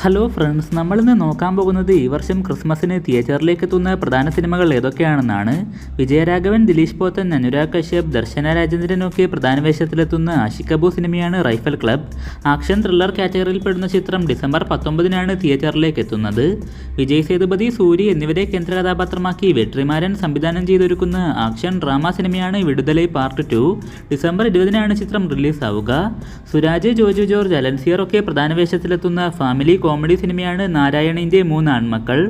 Hello friends, നമ്മളിന്ന് നോക്കാൻ പോകുന്നത് ഈ വർഷം ക്രിസ്മസിന് തിയേറ്ററിലേക്ക് എത്തുന്ന പ്രധാന സിനിമകൾ ഏതൊക്കെയാണെന്നാണ്. വിജയരാഘവൻ, ദിലീഷ് പോത്തൻ, അനുരാഗ് കശ്യപ്, ദർശന രാജേന്ദ്രനൊക്കെ പ്രധാന വേഷത്തിലെത്തുന്ന ആഷിക് കപൂർ സിനിമയാണ് റൈഫൽ ക്ലബ്. ആക്ഷൻ ത്രില്ലർ കാറ്റഗറിയിൽപ്പെടുന്ന ചിത്രം ഡിസംബർ 19-നാണ് തിയേറ്ററിലേക്ക് എത്തുന്നത്. വിജയ് സേതുപതി, സൂരി എന്നിവരെ കേന്ദ്ര കഥാപാത്രമാക്കി വെട്രിമാരൻ സംവിധാനം ചെയ്തൊരുക്കുന്ന ആക്ഷൻ ഡ്രാമ സിനിമയാണ് വിടുതലൈ പാർട്ട് 2. ഡിസംബർ 20-നാണ് ചിത്രം റിലീസാവുക. സുരാജ്, ജോജു ജോർജ്, അലൻസിയർ ഒക്കെ പ്രധാന വേഷത്തിലെത്തുന്ന ഫാമിലി കോമഡി സിനിമയാണ് നാരായണിൻ്റെ 3 ആൺമക്കൾ.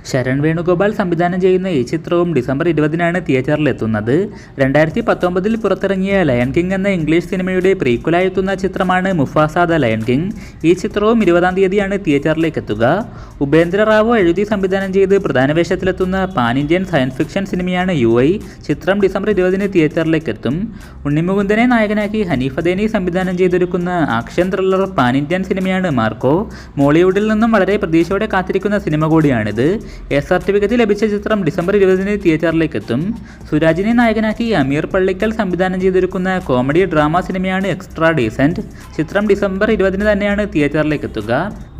ശരൺ വേണുഗോപാൽ സംവിധാനം ചെയ്യുന്ന ഈ ചിത്രവും ഡിസംബർ 20-നാണ് തിയേറ്ററിലെത്തുന്നത്. 2019-ൽ പുറത്തിറങ്ങിയ ലയൺ കിങ് എന്ന ഇംഗ്ലീഷ് സിനിമയുടെ പ്രീക്വലായെത്തുന്ന ചിത്രമാണ് മുഫാസ ദ ലയൺ കിങ്. ഈ ചിത്രവും 20-ാം തീയതിയാണ് തിയേറ്ററിലേക്ക് എത്തുക. ഉപേന്ദ്ര റാവു എഴുതി സംവിധാനം ചെയ്ത് പ്രധാന വേഷത്തിലെത്തുന്ന പാൻ ഇന്ത്യൻ സയൻസ് ഫിക്ഷൻ സിനിമയാണ് UI. ചിത്രം ഡിസംബർ 20-ന് തിയേറ്ററിലേക്ക് എത്തും. ഉണ്ണിമുകുന്ദനെ നായകനാക്കി ഹനീഫ് അദേനി സംവിധാനം ചെയ്തൊരുക്കുന്ന ആക്ഷൻ ത്രില്ലർ പാൻ ഇന്ത്യൻ സിനിമയാണ് മാർക്കോ. മോളിവുഡിൽ നിന്നും വളരെ പ്രതീക്ഷയോടെ കാത്തിരിക്കുന്ന സിനിമ കൂടിയാണിത്. സർട്ടിഫിക്കറ്റ് ലഭിച്ച ചിത്രം ഡിസംബർ 20-ന് തിയേറ്ററിലേക്ക് എത്തും. സുരാജിനെ നായകനാക്കി അമീർ പള്ളിക്കൽ സംവിധാനം ചെയ്തൊരുക്കുന്ന കോമഡി ഡ്രാമ സിനിമയാണ് എക്സ്ട്രാ ഡീസൻറ്റ്. ചിത്രം ഡിസംബർ 20-ന് തന്നെയാണ് തിയേറ്ററിലേക്ക് എത്തുക.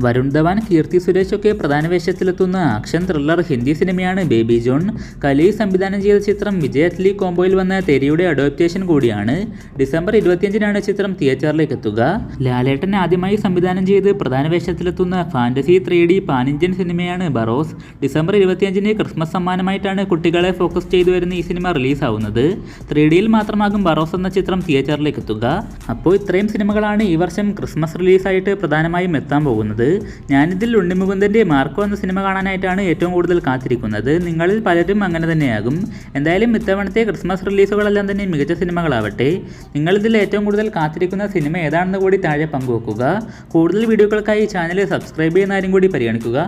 വരുൺ ധവാൻ, കീർത്തി സുരേഷ് ഒക്കെ പ്രധാന വേഷത്തിലെത്തുന്ന ആക്ഷൻ ത്രില്ലർ ഹിന്ദി സിനിമയാണ് ബേബി ജോൺ. കലി സംവിധാനം ചെയ്ത ചിത്രം വിജയ് അറ്റ്ലി കോംബോയിൽ വന്ന തെരിയുടെ അഡോപ്റ്റേഷൻ കൂടിയാണ്. ഡിസംബർ 25-നാണ് ചിത്രം തിയേറ്ററിലേക്ക് എത്തുക. ലാലേട്ടൻ ആദ്യമായി സംവിധാനം ചെയ്ത് പ്രധാന വേഷത്തിലെത്തുന്ന ഫാന്റസി 3D പാൻ ഇന്ത്യൻ സിനിമയാണ് ബറോസ്. ഡിസംബർ 25-ന് ക്രിസ്മസ് സമ്മാനമായിട്ടാണ് കുട്ടികളെ ഫോക്കസ് ചെയ്തു വരുന്ന ഈ സിനിമ റിലീസാവുന്നത്. 3Dയിൽ മാത്രമാകും ബറോസ് എന്ന ചിത്രം തിയേറ്ററിലേക്ക് എത്തുക. അപ്പോൾ ഇത്രയും സിനിമകളാണ് ഈ വർഷം ക്രിസ്മസ് റിലീസായിട്ട് പ്രധാനമായും എത്താൻ പോകുന്നത്. ഞാനിതിൽ ഉണ്ണിമുകുന്ദൻ്റെ മാർക്കോ എന്ന സിനിമ കാണാനായിട്ടാണ് ഏറ്റവും കൂടുതൽ കാത്തിരിക്കുന്നത്. നിങ്ങളിൽ പലരും അങ്ങനെ തന്നെയാകും. എന്തായാലും ഇത്തവണത്തെ ക്രിസ്മസ് റിലീസുകളെല്ലാം തന്നെ മികച്ച സിനിമകളാവട്ടെ. നിങ്ങളിതിൽ ഏറ്റവും കൂടുതൽ കാത്തിരിക്കുന്ന സിനിമ ഏതാണെന്ന് കൂടി താഴെ പങ്കുവെക്കുക. കൂടുതൽ വീഡിയോകൾക്കായി ചാനൽ സബ്സ്ക്രൈബ് ചെയ്യുന്ന ആരും കൂടി പരിഗണിക്കുക.